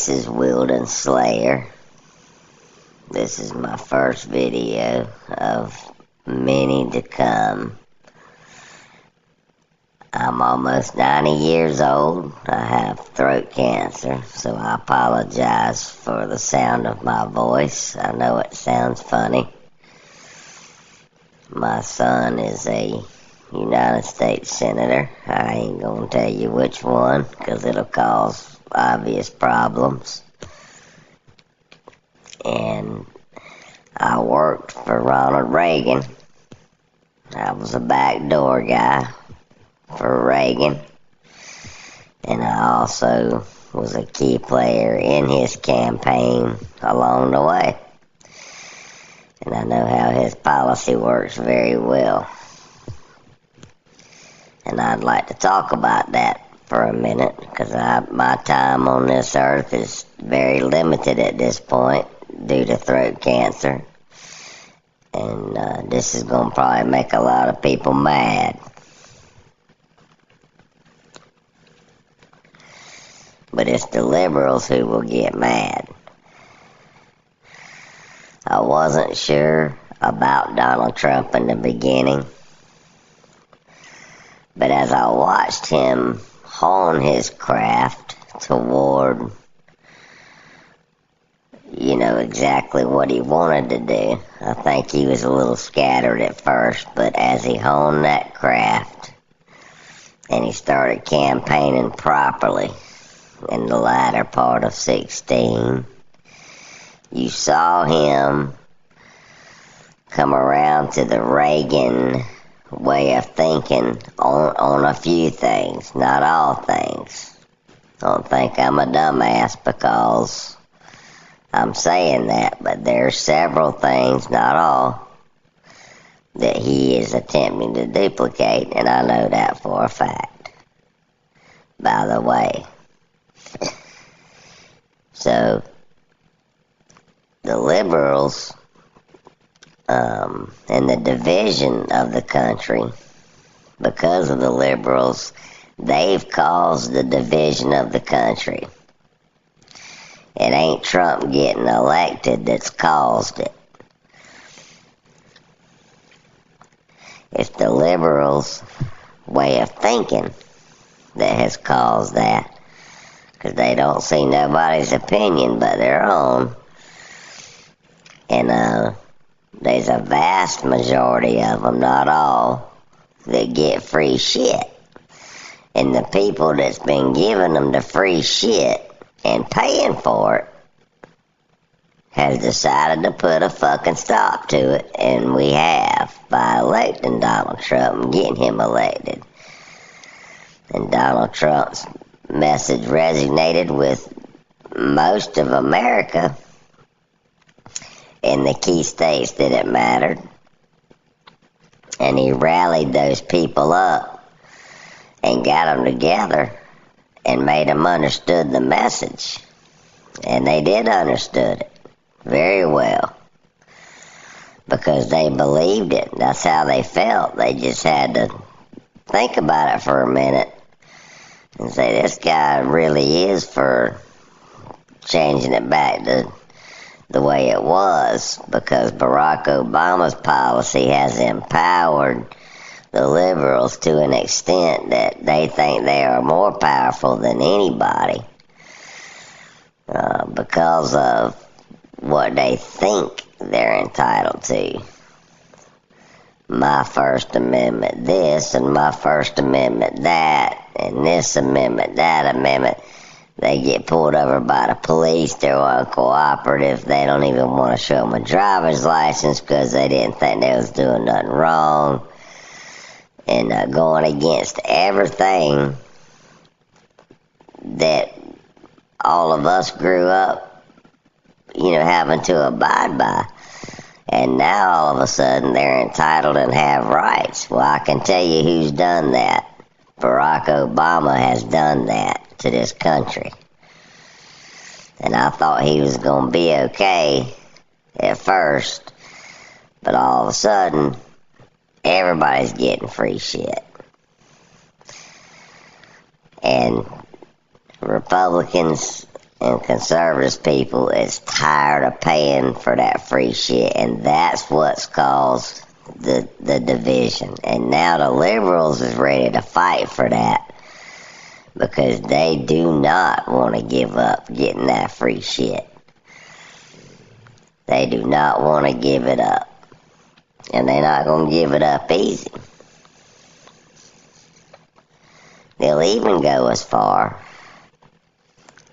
This is Wildon Slayer. This is my first video of many to come. I'm almost 90 years old. I have throat cancer, so I apologize for the sound of my voice. I know it sounds funny. My son is a United States Senator. I ain't gonna tell you which one, because it'll cause obvious problems. And I worked for Ronald Reagan. I was a backdoor guy for Reagan. And I also was a key player in his campaign along the way. And I know how his policy works very well. And I'd like to talk about that for a minute, because my time on this earth is very limited at this point due to throat cancer. And this is going to probably make a lot of people mad. But it's the liberals who will get mad. I wasn't sure about Donald Trump in the beginning. But as I watched him hone his craft toward, exactly what he wanted to do, I think he was a little scattered at first, but as he honed that craft and he started campaigning properly in the latter part of 16, you saw him come around to the Reagan way of thinking on a few things, not all things. Don't think I'm a dumbass because I'm saying that, but there's several things, not all, that he is attempting to duplicate, and I know that for a fact, by the way. So, the liberals and the division of the country, because of the liberals, they've caused the division of the country. It ain't Trump getting elected that's caused it. It's the liberals' way of thinking that has caused that, because they don't see nobody's opinion but their own. And there's a vast majority of them, not all, that get free shit. And the people that's been giving them the free shit and paying for it has decided to put a fucking stop to it, and we have, by electing Donald Trump and getting him elected. And Donald Trump's message resonated with most of America in the key states that it mattered. And he rallied those people up and got them together and made them understood the message. And they did understood it very well, because they believed it. That's how they felt. They just had to think about it for a minute and say, this guy really is for changing it back to the way it was, because Barack Obama's policy has empowered the liberals to an extent that they think they are more powerful than anybody because of what they think they're entitled to. My First Amendment this, and my First Amendment that, and this amendment, that amendment. They get pulled over by the police. They're uncooperative. They don't even want to show them a driver's license because they didn't think they was doing nothing wrong. And going against everything that all of us grew up, having to abide by. And now all of a sudden they're entitled and have rights. Well, I can tell you who's done that. Barack Obama has done that to this country. And I thought he was going to be okay at first, but all of a sudden everybody's getting free shit. And Repblicans and conservative people is tired of paying for that free shit, and that's what's caused the division. And now the liberals is ready to fight for that because they do not want to give up getting that free shit. They do not want to give it up. And they're not going to give it up easy. They'll even go as far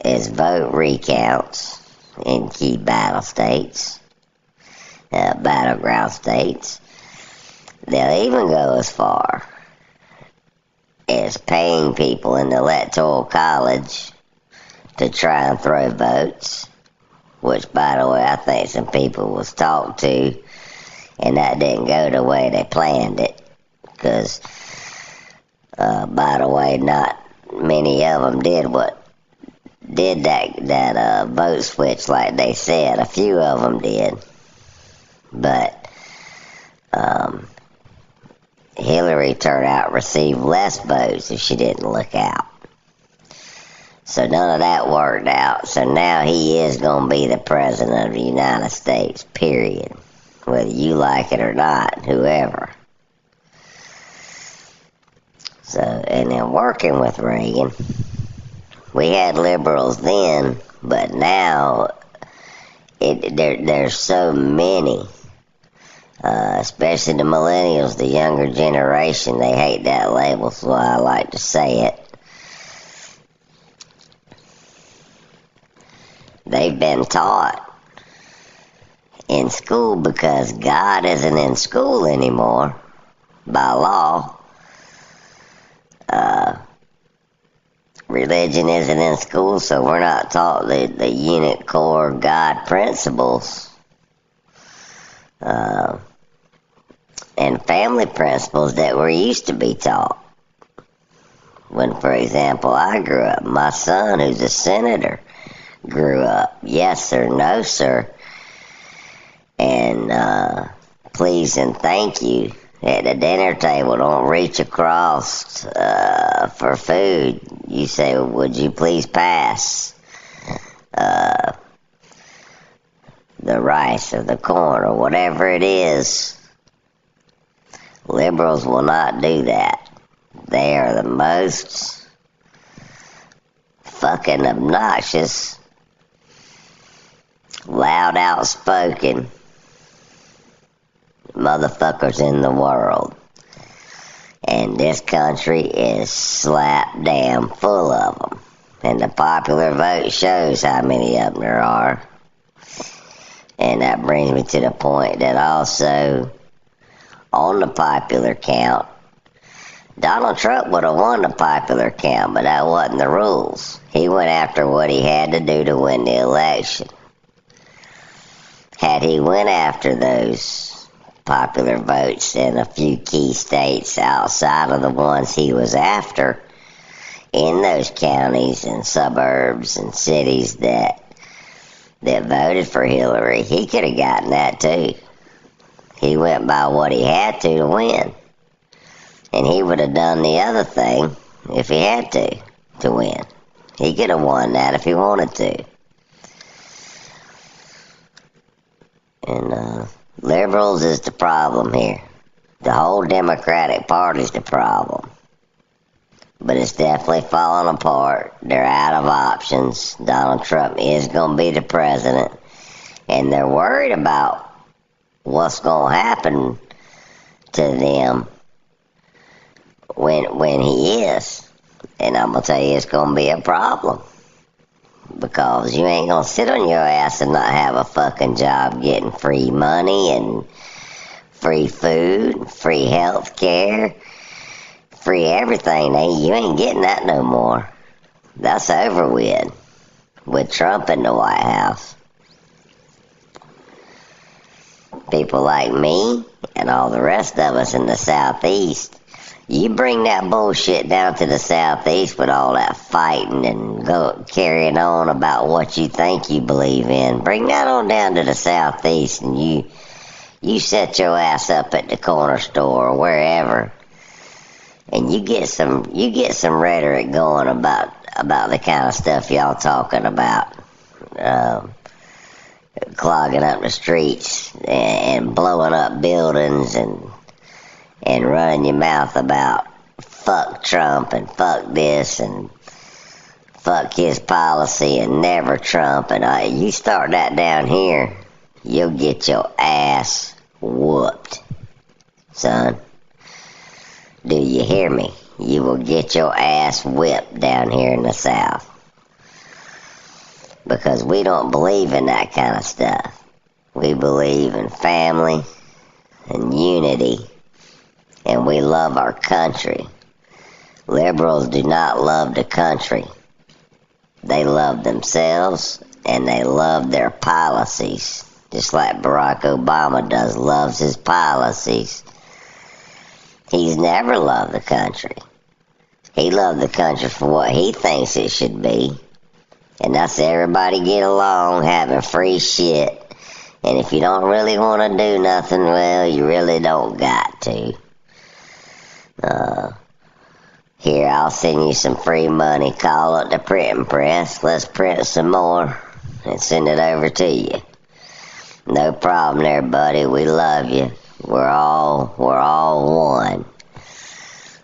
as vote recounts in key battleground states. They'll even go as far as paying people in the electoral college to try and throw votes, which, by the way, I think some people was talked to, and that didn't go the way they planned it, because, by the way, not many of them did that vote switch like they said. A few of them did, but Hillary turned out received less votes if she didn't look out. So none of that worked out. So now he is going to be the president of the United States, period. Whether you like it or not, whoever. So, and then working with Reagan, we had liberals then, but now there's so many, especially the millennials, the younger generation. They hate that label, so I like to say it. They've been taught in school, because God isn't in school anymore by law. Religion isn't in school, so we're not taught the unit core God principles and family principles that we're used to be taught. When, for example, I grew up, my son, who's a senator, grew up, yes sir, no sir, and please and thank you at the dinner table. Don't reach across for food. You say, would you please pass the rice or the corn or whatever it is. Liberals will not do that. They are the most fucking obnoxious, loud, outspoken motherfuckers in the world. And this country is slap damn full of them. And the popular vote shows how many of them there are. And that brings me to the point that also, on the popular count, Donald Trump would have won the popular count, but that wasn't the rules. He went after what he had to do to win the election. Had he went after those popular votes in a few key states outside of the ones he was after, in those counties and suburbs and cities that voted for Hillary, he could have gotten that too. He went by what he had to win. And he would have done the other thing if he had to win. He could have won that if he wanted to. And liberals is the problem here. The whole Democratic Party's the problem. But it's definitely falling apart. They're out of options. Donald Trump is going to be the president. And they're worried about what's going to happen to them when he is. And I'm going to tell you, it's going to be a problem. Because you ain't going to sit on your ass and not have a fucking job getting free money and free food, free health care, free everything. You ain't getting that no more. That's over with Trump in the White House. People like me and all the rest of us in the Southeast, you bring that bullshit down to the Southeast with all that fighting and carrying on about what you think you believe in. Bring that on down to the Southeast and you set your ass up at the corner store or wherever, and you get some rhetoric going about the kind of stuff y'all talking about. clogging up the streets and blowing up buildings and running your mouth about fuck Trump and fuck this and fuck his policy and never Trump, and you start that down here, you'll get your ass whooped, son. Do you hear me? You will get your ass whipped down here in the South. Because we don't believe in that kind of stuff. We believe in family and unity, and we love our country. Liberals do not love the country. They love themselves, and they love their policies, just like Barack Obama loves his policies. He's never loved the country. He loved the country for what he thinks it should be. And that's everybody get along, having free shit. And if you don't really want to do nothing, well, you really don't got to. Here, I'll send you some free money. Call up the printing press. Let's print some more and send it over to you. No problem there, buddy. We love you. We're all one.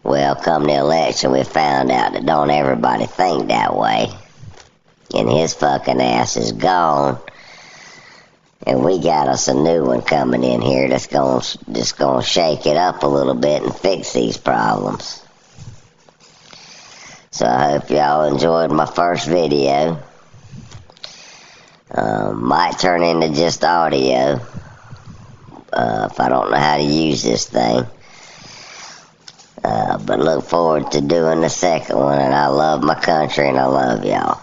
Well, come the election, we found out that don't everybody think that way. And his fucking ass is gone. And we got us a new one coming in here that's gonna shake it up a little bit and fix these problems. So I hope y'all enjoyed my first video. Might turn into just audio if I don't know how to use this thing. But look forward to doing the second one, and I love my country and I love y'all.